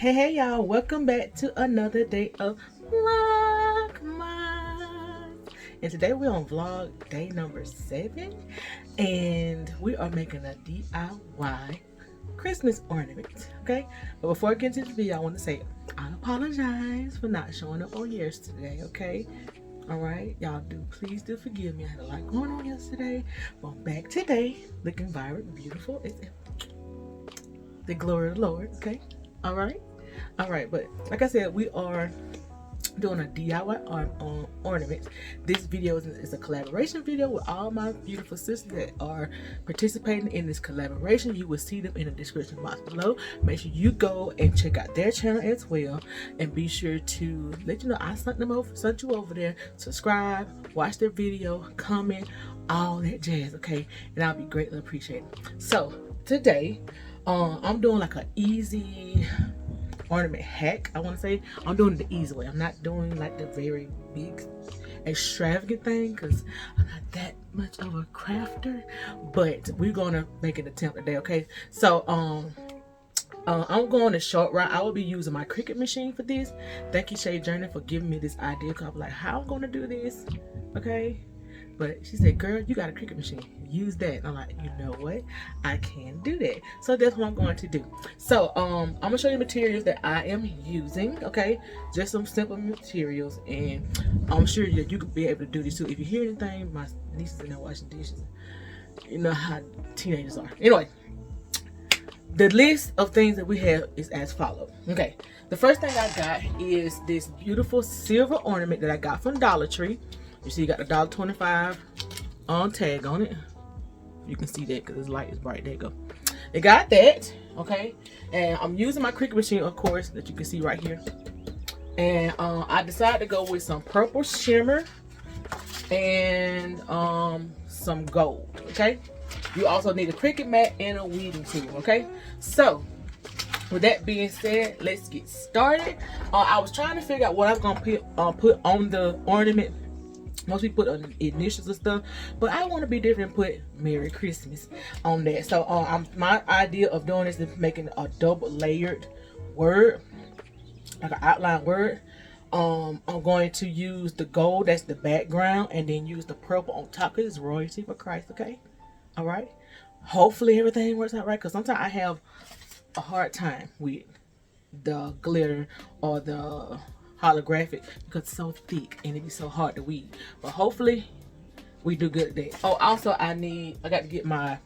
Hey y'all, welcome back to another day of Vlogmas. And today we're on vlog day number 7 and we are making a DIY Christmas ornament, okay? But before I get into this video, I want to say I apologize for not showing up on yesterday, okay? Alright, y'all please do forgive me. I had a lot going on yesterday, but I'm back today looking vibrant, beautiful. It's the glory of the Lord, okay? All right, but like I said, we are doing a DIY ornament. This video is a collaboration video with all my beautiful sisters that are participating in this collaboration. You will see them in the description box below. Make sure you go and check out their channel as well, and be sure to let you know I sent you over there. Subscribe, watch their video, comment, all that jazz, okay? And I'll be greatly appreciated. So today I'm doing like an easy ornament hack. I want to say I'm doing it the easy way. I'm not doing like the very big extravagant thing because I'm not that much of a crafter, but we're gonna make an attempt today, okay? So I'm going the short route. I will be using my Cricut machine for this. Thank you, Shay Journey, for giving me this idea, because I'm like, how I'm gonna do this, okay? But she said, girl, you got a Cricut machine, use that. And I'm like, you know what, I can do that. So that's what I'm going to do. So I'm gonna show you materials that I am using, okay? Just some simple materials, and I'm sure that you could be able to do this too. If you hear anything, my nieces in there washing dishes, you know how teenagers are. Anyway, the list of things that we have is as follows. Okay, the first thing I got is this beautiful silver ornament that I got from Dollar Tree. You see, you got the $1.25 on tag on it. You can see that because this light is bright. There you go. It got that, okay? And I'm using my Cricut machine, of course, that you can see right here. And I decided to go with some purple shimmer and some gold, okay? You also need a Cricut mat and a weeding tool, okay? So, with that being said, let's get started. I was trying to figure out what I was going to put on the ornament. Most people put initials and stuff, but I want to be different and put Merry Christmas on that. So my idea of doing this is making a double layered word, like an outline word. I'm going to use the gold, that's the background, and then use the purple on top because it's royalty for Christ, okay? All right. Hopefully everything works out right, because sometimes I have a hard time with the glitter or the holographic because it's so thick and it'd be so hard to weed, but hopefully we do good at that. Oh, also I got to get my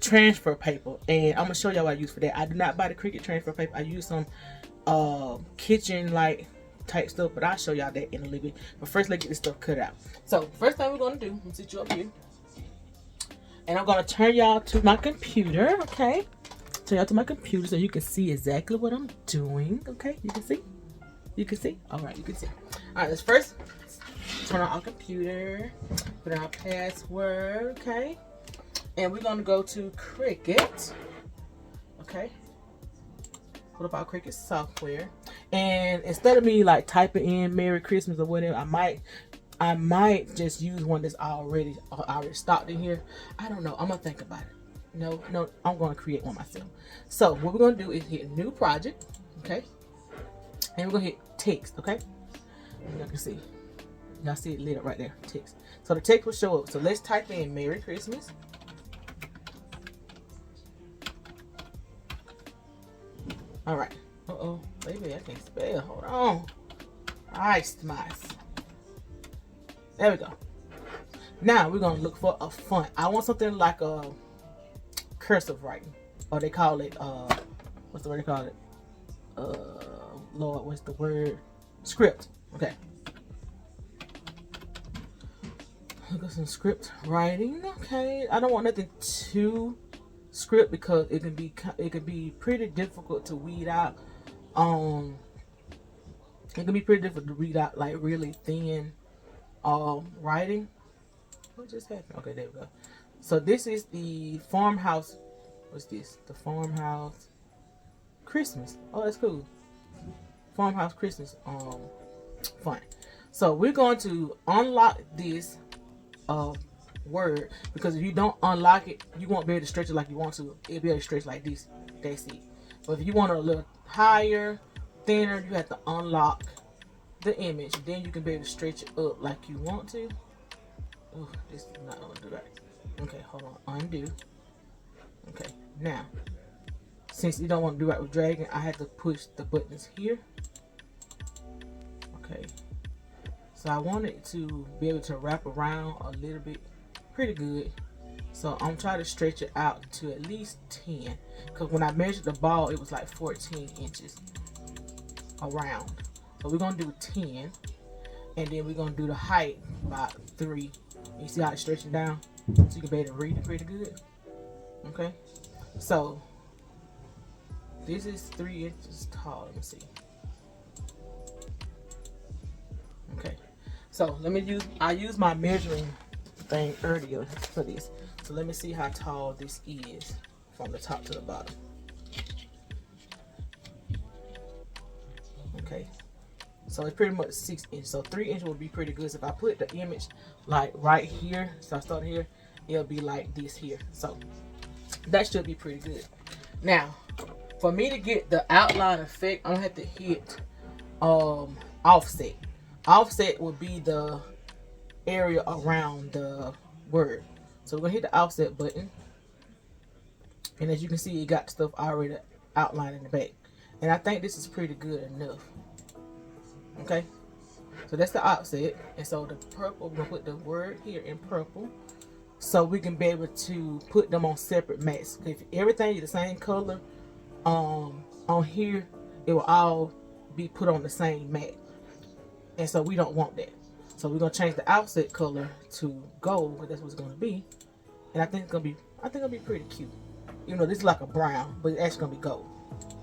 transfer paper, and I'm gonna show y'all what I use for that. I do not buy the Cricut transfer paper. I use some kitchen like type stuff, but I'll show y'all that in a little bit. But first, let's get this stuff cut out. So first thing we're gonna do, I'm gonna sit you up here, and I'm gonna turn y'all to my computer, okay? Turn y'all to my computer so you can see exactly what I'm doing, okay? You can see? You can see? Alright, you can see. Alright, let's first turn on our computer, put in our password, okay? And we're going to go to Cricut, okay? Put up our Cricut software. And instead of me like typing in Merry Christmas or whatever, I might just use one that's already stocked in here. I don't know. I'm going to think about it. No, I'm going to create one myself. So what we're going to do is hit New Project, okay? And we're gonna hit text, okay? Y'all can see. Y'all see it lit up right there, text. So the text will show up. So let's type in Merry Christmas. All right. Uh-oh, baby, I can't spell. Hold on. Christmas. There we go. Now we're gonna look for a font. I want something like a cursive writing, or they call it what's the word they call it? Lord, what's the word? Script. Okay. Look at some script writing. Okay. I don't want nothing too script because it can be pretty difficult to weed out. It can be pretty difficult to read out like really thin writing. What just happened? Okay, there we go. So this is the farmhouse. What's this? The farmhouse Christmas. Oh, that's cool. Farmhouse Christmas font. So we're going to unlock this word, because if you don't unlock it, you won't be able to stretch it like you want to. It'll be able to stretch like this. That's it. But if you want a little higher, thinner, you have to unlock the image. Then you can be able to stretch it up like you want to. Oh, this is not gonna do that. Okay, hold on, undo. Okay, now, since you don't want to do that with dragging, I have to push the buttons here. Okay, so I want it to be able to wrap around a little bit, pretty good. So I'm trying to stretch it out to at least 10, because when I measured the ball, it was like 14 inches around. So we're gonna do 10, and then we're gonna do the height about 3. You see how it's stretching down, so you can be able to read it pretty good. Okay, so this is 3 inches tall. Let me see. Okay, so I used my measuring thing earlier for this. So let me see how tall this is from the top to the bottom. Okay, so it's pretty much 6 inches. So 3 inches would be pretty good. So if I put the image like right here, so I start here, it'll be like this here. So that should be pretty good. Now, for me to get the outline effect, I'm gonna have to hit offset. Offset would be the area around the word. So we're gonna hit the offset button, and as you can see, it got stuff already outlined in the back. And I think this is pretty good enough. Okay, so that's the offset. And so the purple, we're gonna put the word here in purple, so we can be able to put them on separate mats. If everything is the same color on here, it will all be put on the same mat, and so we don't want that. So we're gonna change the offset color to gold, because that's what it's gonna be. And I think it's gonna be pretty cute. You know, this is like a brown, but it's actually gonna be gold.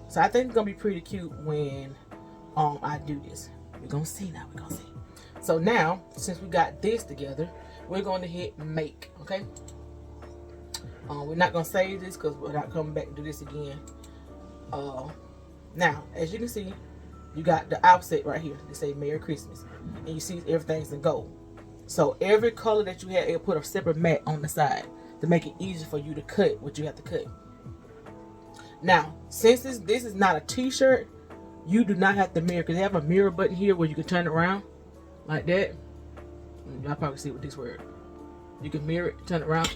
So I think it's gonna be pretty cute when I do this. We're gonna see now. We're gonna see. So now, since we got this together, we're going to hit make. Okay. We're not gonna save this because we're not coming back to do this again. Now, as you can see, you got the offset right here. They say Merry Christmas, and you see everything's in gold. So every color that you have, it'll put a separate mat on the side to make it easier for you to cut what you have to cut. Now, since this is not a t-shirt, you do not have to mirror, because they have a mirror button here where you can turn it around like that. Y'all probably see with this word. You can mirror it, turn it around,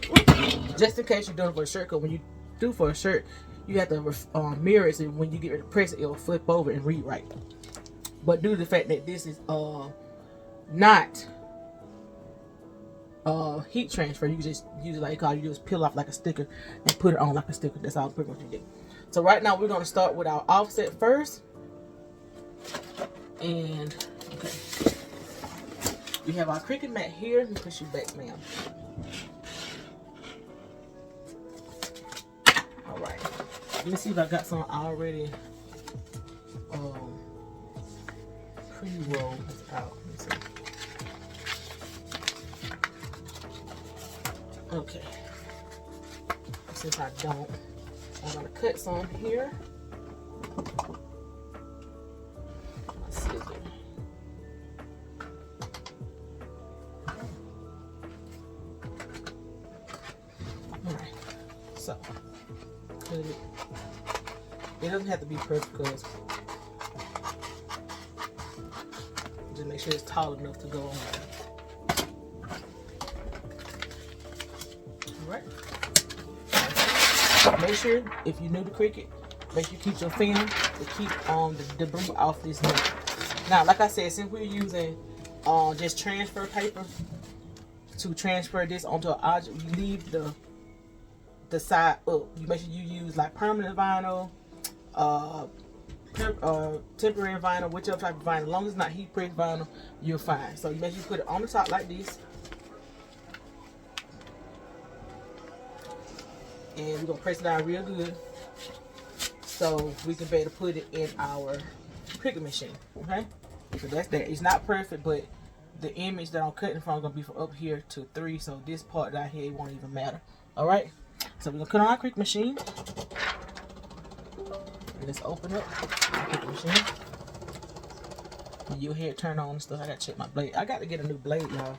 just in case you're doing it for a shirt. Because when you do for a shirt, you have to mirror it, so when you get ready to press it, it'll flip over and read right. But due to the fact that this is not heat transfer, you can just use it like you just peel off like a sticker and put it on like a sticker. That's all pretty much you do. So right now we're going to start with our offset first. And okay, we have our Cricut mat here. Let me push you back, ma'am. All right, let me see if I got some already pre-rolled out. Let me see. Okay, since I don't, I'm gonna cut some here. My scissors. Alright, so cut it. It doesn't have to be perfect, because just make sure it's tall enough to go on there. Alright. Make sure, if you're new to Cricut, make sure you keep your film to keep the debris off this mat. Now, like I said, since we're using just transfer paper to transfer this onto an object, you leave the side up. You make sure you use like permanent vinyl, temporary vinyl, whichever type of vinyl. As long as it's not heat press vinyl, you're fine. So you make sure you put it on the top like this. And we're gonna press it down real good, so we can be able to put it in our Cricut machine. Okay, so that's that. It's not perfect, but the image that I'm cutting from is gonna be from up here to 3, so this part down here, it won't even matter. All right, so we're gonna cut on our Cricut machine. Let's open up the Cricut machine. And you'll hear it turn on and stuff. I gotta check my blade. I got to get a new blade, y'all,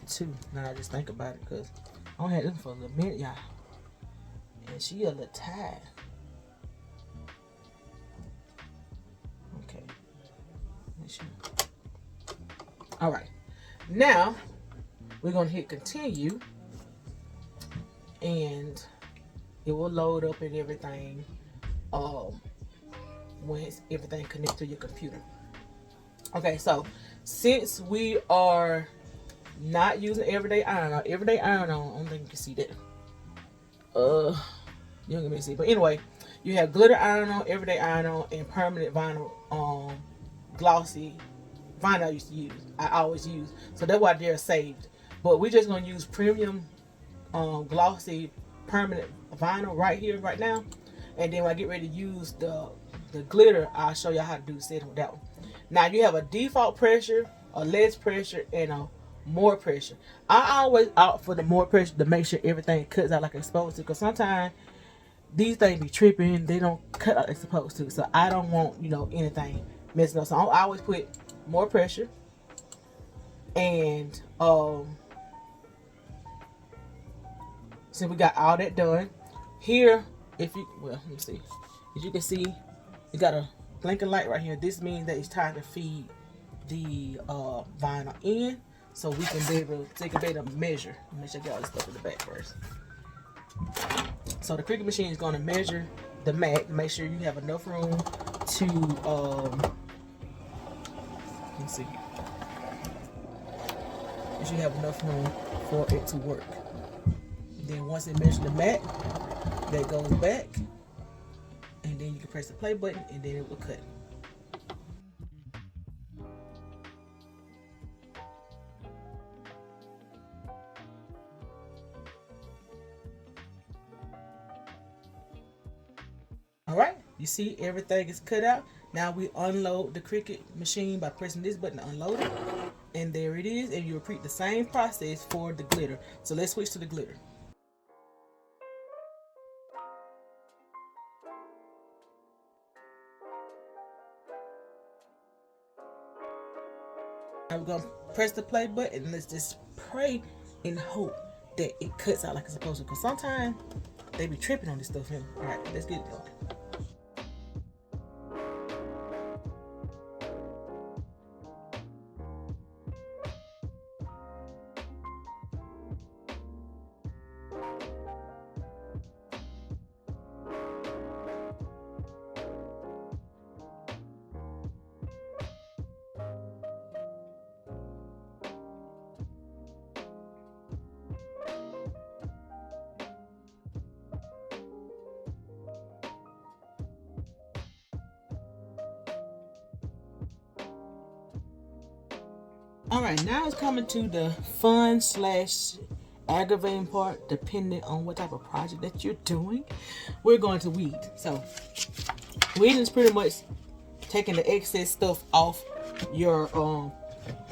too. Now I just think about it, because I don't have this for a little minute, y'all. And she a little tired. All right, now we're gonna hit continue, and it will load up and everything. Once everything connects to your computer. Okay, so since we are not using everyday iron-on, I don't think you can see that. You don't get me to see, but anyway, you have glitter iron-on, everyday iron-on, and permanent vinyl, glossy vinyl I used to use. I always use, so that's why they're saved. But we're just gonna use premium, glossy, permanent vinyl right here, right now. And then when I get ready to use the glitter, I'll show you how to do the setting with that one. Now you have a default pressure, a less pressure, and a more pressure. I always opt for the more pressure to make sure everything cuts out like it's supposed to, because sometimes these things be tripping, they don't cut out like it's supposed to. So I don't want, anything messing up. So I always put more pressure. And since we got all that done, here, let me see. As you can see, you got a blinking light right here. This means that it's time to feed the vinyl in, so we can be able to take a bit of measure. Let me check out this stuff in the back first. So the Cricut machine is going to measure the mat, make sure you have enough room to let's see. You should have enough room for it to work. Then once it measures the mat, that goes back, and then you can press the play button, and then it will cut. All right, you see everything is cut out. Now we unload the Cricut machine by pressing this button to unload it, and there it is. And you repeat the same process for the glitter. So let's switch to the glitter. Now we're gonna press the play button, and let's just pray and hope that it cuts out like it's supposed to, because sometimes they be tripping on this stuff here. All right, let's get it going. All right, now it's coming to the fun / aggravating part, depending on what type of project that you're doing. We're going to weed. So weeding is pretty much taking the excess stuff off your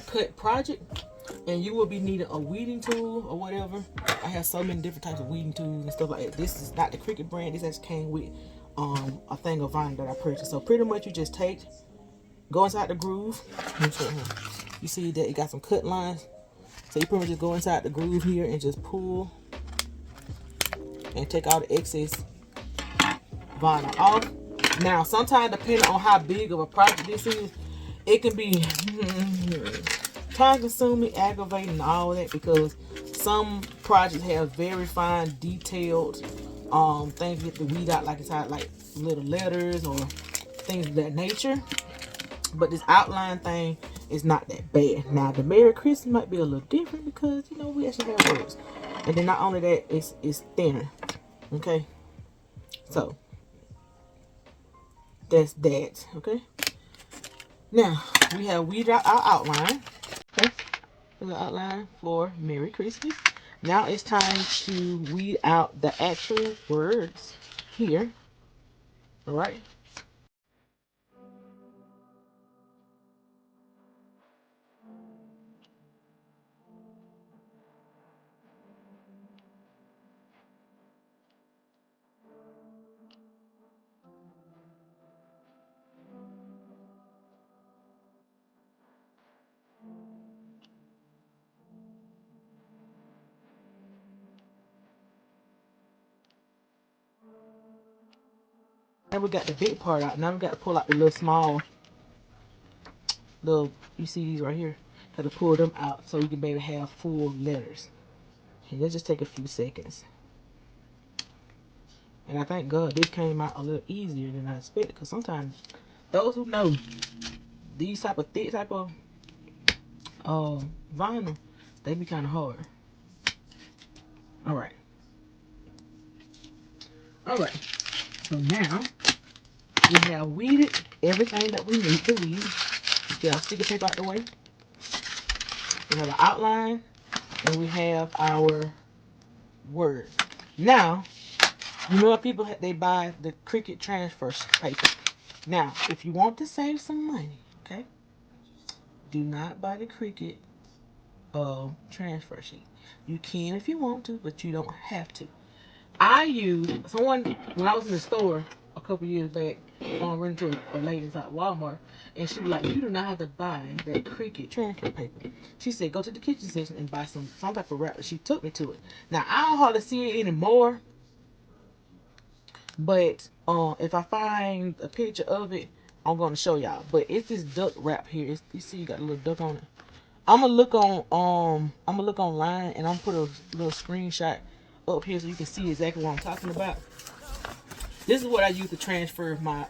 cut project, and you will be needing a weeding tool or whatever. I have so many different types of weeding tools and stuff like that. This is not the Cricut brand. This actually came with a thing of vinyl that I purchased. So pretty much you just go inside the groove. You see that it got some cut lines, so you pretty much just go inside the groove here and just pull and take all the excess vinyl off. Now sometimes depending on how big of a project this is, it can be time consuming, aggravating, and all that, because some projects have very fine detailed things you have to weed out, like inside like little letters or things of that nature. But this outline thing is not that bad. Now the Merry Christmas might be a little different, because we actually have words, and then not only that, it's thinner. Okay, so that's that. Okay, now we have weeded out our outline. Okay, the outline for Merry Christmas. Now it's time to weed out the actual words here. All right. Now we got the big part out. Now we got to pull out the little small you see these right here. Have to pull them out so you can maybe have full letters. And let's just take a few seconds. And I thank God this came out a little easier than I expected, because sometimes those who know these type of thick type of vinyl, they be kind of hard. All right. So now we have weeded everything that we need to weed. Get our sticker tape out the way. We have an outline, and we have our word. Now, you know what people they buy the Cricut transfer paper. Now, if you want to save some money, okay, do not buy the Cricut transfer sheet. You can if you want to, but you don't have to. I used someone when I was in the store a couple years back. I ran into a lady inside Walmart, and she was like, "You do not have to buy that Cricut transfer paper." She said, "Go to the kitchen section and buy some type of wrap." She took me to it. Now I don't hardly see it anymore, but if I find a picture of it, I'm gonna show y'all. But it's this duck wrap here. You see, you got a little duck on it. I'm gonna look online, and I'm gonna put a little screenshot up here so you can see exactly what I'm talking about. This is what I use to transfer my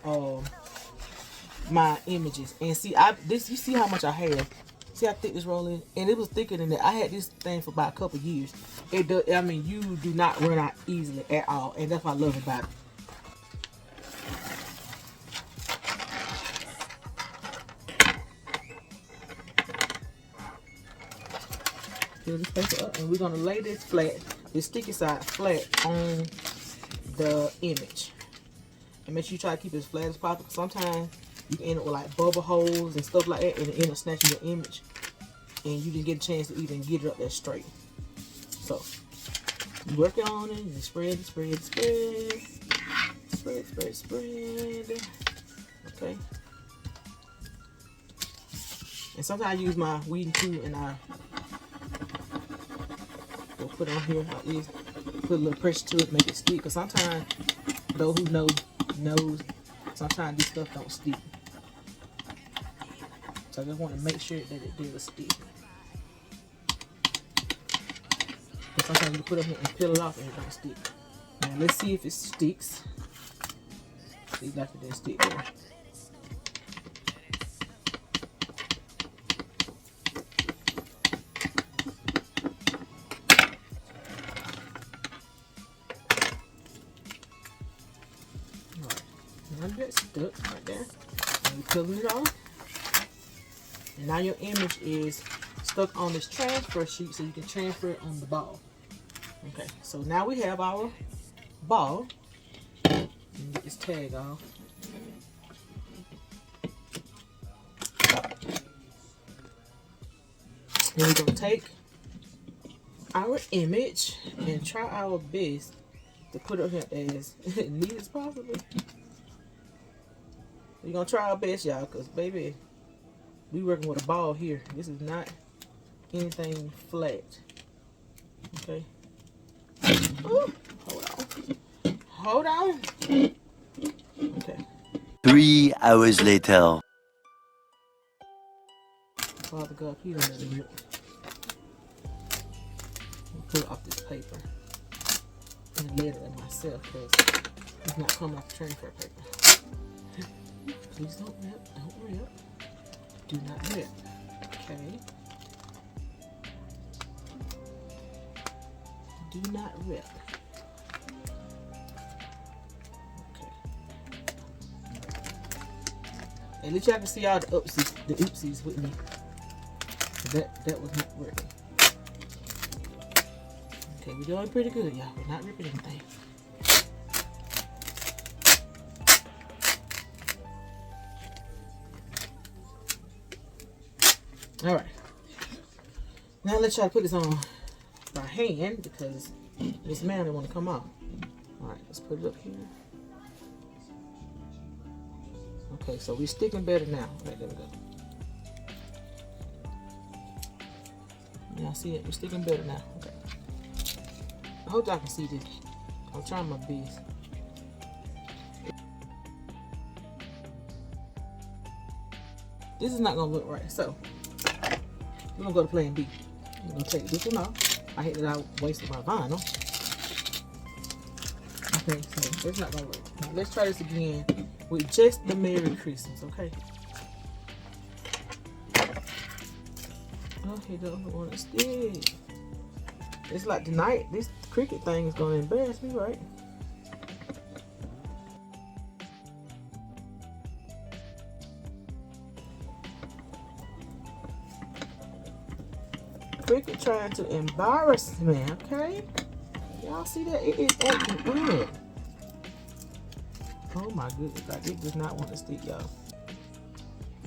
my images. And see, you see how much I have. See how thick this roll is, and it was thicker than that. I had this thing for about a couple years. It does. I mean, you do not run out easily at all, and that's what I love about it. Fill this paper up, and we're gonna lay this flat, this sticky side flat on the image. And make sure you try to keep it as flat as possible. Sometimes you can end up with like bubble holes and stuff like that, and it end up snatching your image, and you didn't get a chance to even get it up there straight. So you working on it, and spread. Okay. And sometimes I use my weeding tool, and I will put it on here like this. Put a little pressure to it, make it stick. Cause sometimes those who knows sometimes this stuff don't stick. So I just want to make sure that it does stick. But sometimes you put it here and peel it off and it don't stick. Now let's see if it sticks. See, like it didn't stick there. That's stuck right there. And you're peeling it off. And now your image is stuck on this transfer sheet, so you can transfer it on the ball. Okay, so now we have our ball. Let me get this tag off. Then we're going to take our image and try our best to put it here as neat as possible. We're going to try our best, y'all, because, baby, we working with a ball here. This is not anything flat. Okay. Ooh, hold on. Okay. 3 hours later. Father God, please don't let it rip. I'll pull it off this paper and lay it in myself, because it's not coming off the transfer paper. Please don't rip. Don't rip. Do not rip. Okay. Do not rip. Okay. At least y'all can see all the oopsies with me. That was not working. Okay, we're doing pretty good, y'all. We're not ripping anything. All right. Now let's try to put this on by hand, because this man didn't want to come off. All right, let's put it up here. Okay, so we're sticking better now. All right, there we go. Y'all see it? We're sticking better now. Okay. I hope y'all can see this. I'm trying my best. This is not gonna look right. So we're gonna go to plan B. I'm gonna take this one off. I hate that I wasted my vinyl. Okay, so it's not gonna work. Now, let's try this again with just the Merry Christmas, okay? Oh, he doesn't want to stick. It's like tonight, this cricket thing is gonna embarrass me, right? Cricket trying to embarrass me, okay? Y'all see that? It is acting up. Oh my goodness, like it does not want to stick, y'all.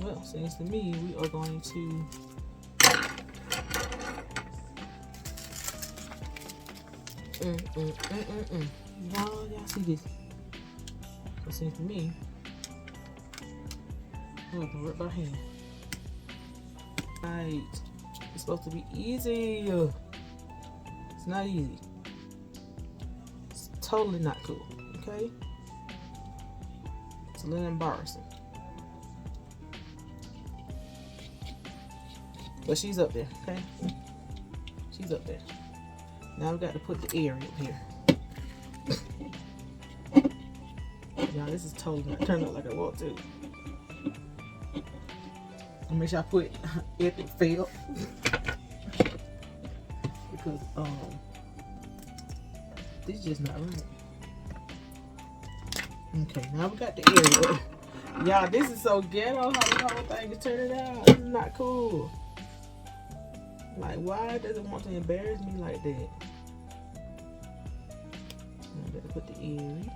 Well, seems to me we are going to y'all see this? It seems to me we're gonna work by hand. Right. It's supposed to be easy. It's not easy. It's totally not cool, okay? It's a little embarrassing. But she's up there, okay? She's up there. Now we got to put the area up here. Y'all, this is totally not turning out like I want to. I'll make sure I put epic fail. Because this is just not right. Okay, now we got the area. Y'all, this is so ghetto how the whole thing is turning out. This is not cool. Like, why does it want to embarrass me like that? I gotta put the area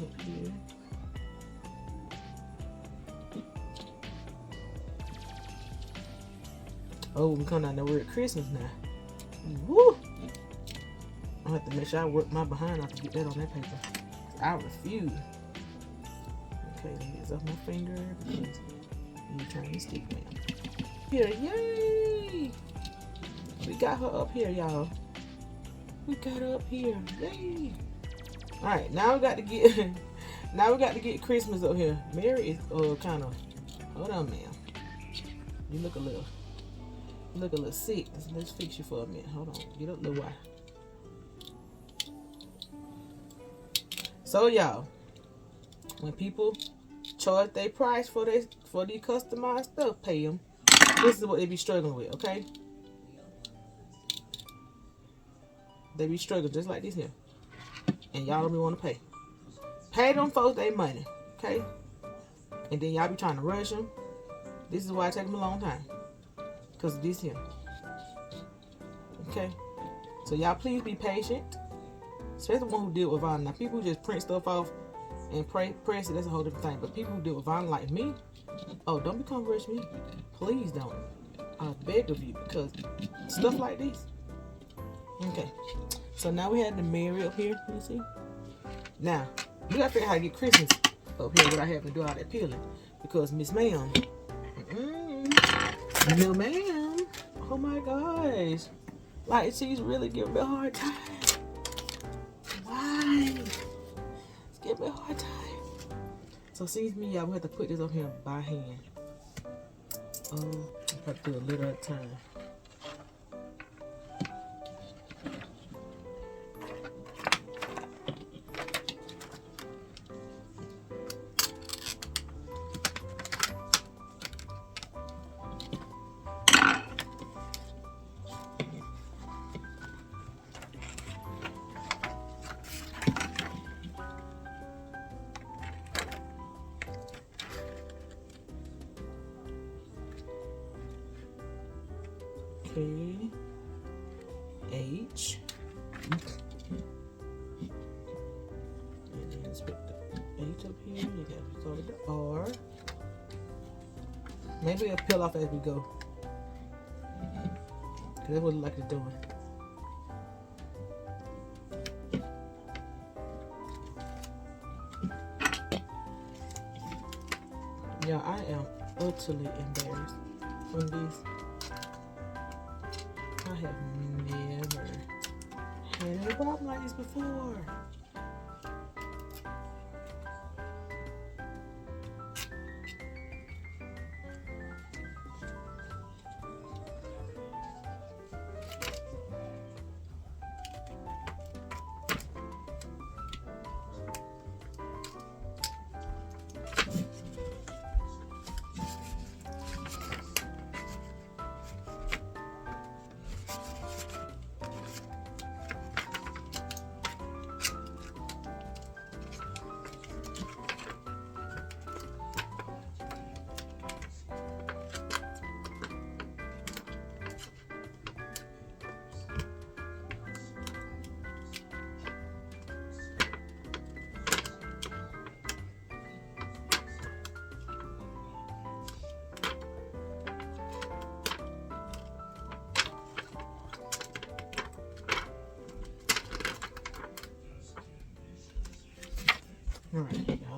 up here. Oh, we come down the word Christmas now. Woo! I have to make sure I work my behind off to get that on that paper. I refuse. Okay, let me get this off my finger because you're trying to stick me. Here, yay! We got her up here, y'all. We got her up here, yay! All right, now we got to get now we got to get Christmas up here. Mary is kind of. Hold on, ma'am. You look a little sick. Let's fix you for a minute. Hold on, get up, little while. So y'all, when people charge their price for these customized stuff, pay them. This is what they be struggling with, okay? They be struggling just like this here. And y'all don't be want to pay. Pay them folks their money, okay? And then y'all be trying to rush them. This is why it take them a long time. Because of this here. Okay? So y'all please be patient. Especially the one who deal with vinyl. Now people who just print stuff off and press it, that's a whole different thing. But people who deal with vinyl like me, oh, don't become rush me. Please don't. I beg of you, because stuff like this. Okay. So now we have the Mary up here. You see? Now, we gotta figure out how to get Christmas up here without having to do all that peeling. Because Miss Ma'am, no ma'am. Oh my gosh. Like, she's really giving me a hard time. Why? It's giving me a hard time. So seems to me, y'all, we have to put this up here by hand. Oh, I have to do a little at a time. Okay. H. And then let's put the H up here. You got to start with the R. Maybe it'll peel off as we go. Because that's what I like it's doing. Yeah, I am utterly embarrassed from this. I have never had a problem like this before.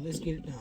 y'all. Let's get it done.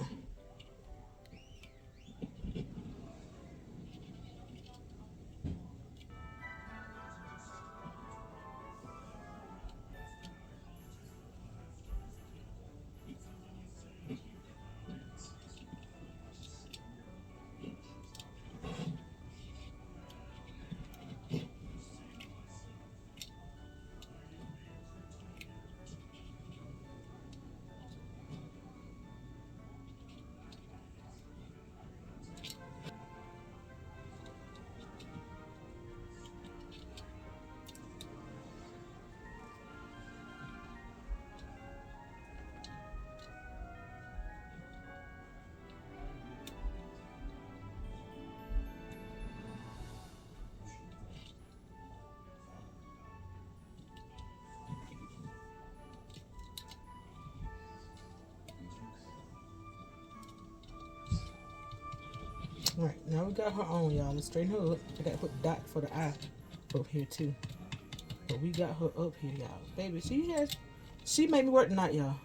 Alright, now we got her on, y'all. Let's straighten her up. I gotta put the dot for the eye up here too. But we got her up here, y'all. Baby, she made me work tonight, y'all.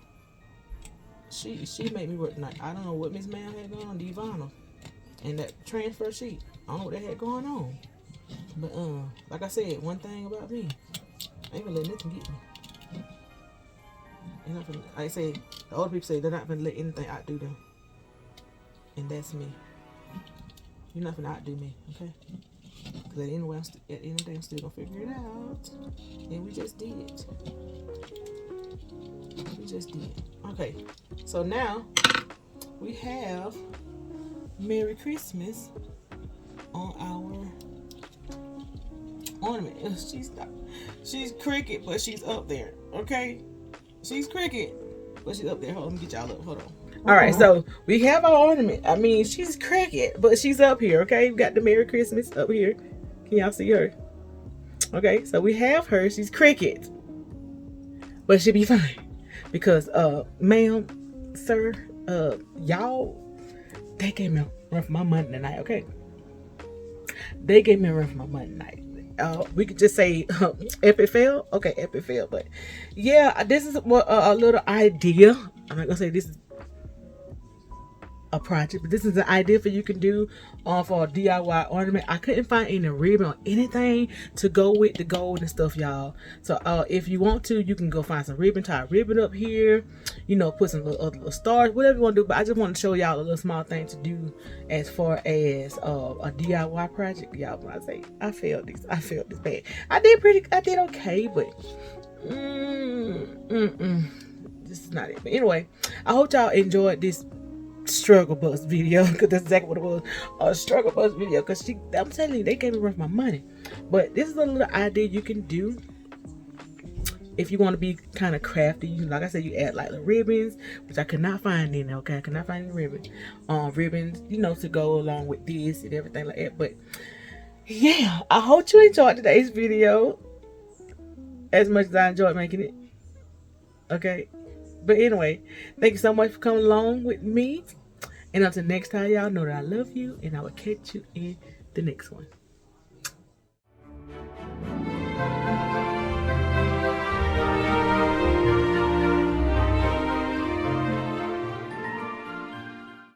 She made me work tonight. I don't know what Miss Ma'am had going on, Divana. And that transfer sheet. I don't know what they had going on. But like I said, one thing about me, I ain't gonna let nothing get me. You're not gonna, like I say, the older people say they're not gonna let anything outdo them. And that's me. You're not gonna outdo me, okay? Because at the end of the day, I'm still gonna figure it out. And we just did. We just did. Okay, so now we have Merry Christmas on our ornament. She's cricket, but she's up there, okay? She's cricket, but she's up there. Hold on, let me get y'all up. Hold on. All right, so we have our ornament. I mean, she's cricket, but she's up here, okay? We got the Merry Christmas up here. Can y'all see her? Okay, so we have her. She's cricket, but she'll be fine because, ma'am, sir, y'all, they gave me a run for my money tonight, okay? They gave me a run for my money tonight. We could just say epic fail. Okay, epic fail. But yeah, this is what a little idea. I'm not gonna say this is a project, but this is an idea for you can do for a DIY ornament. I couldn't find any ribbon or anything to go with the gold and stuff, y'all. So if you want to, you can go find some ribbon, tie a ribbon up here, you know, put some little stars, whatever you want to do. But I just want to show y'all a little small thing to do as far as a DIY project, y'all. When I say I failed this bad. I did okay, but this is not it. But anyway, I hope y'all enjoyed this struggle bus video, because that's exactly what it was, a struggle bus video, because I'm telling you, they gave me worth my money. But this is a little idea you can do if you want to be kind of crafty. You, like I said, you add like the ribbons, which I could not find in there, okay? I could not find any ribbons, you know, to go along with this and everything like that. But yeah, I hope you enjoyed today's video as much as I enjoyed making it, okay? But anyway, thank you so much for coming along with me. And until next time, y'all know that I love you, and I will catch you in the next one.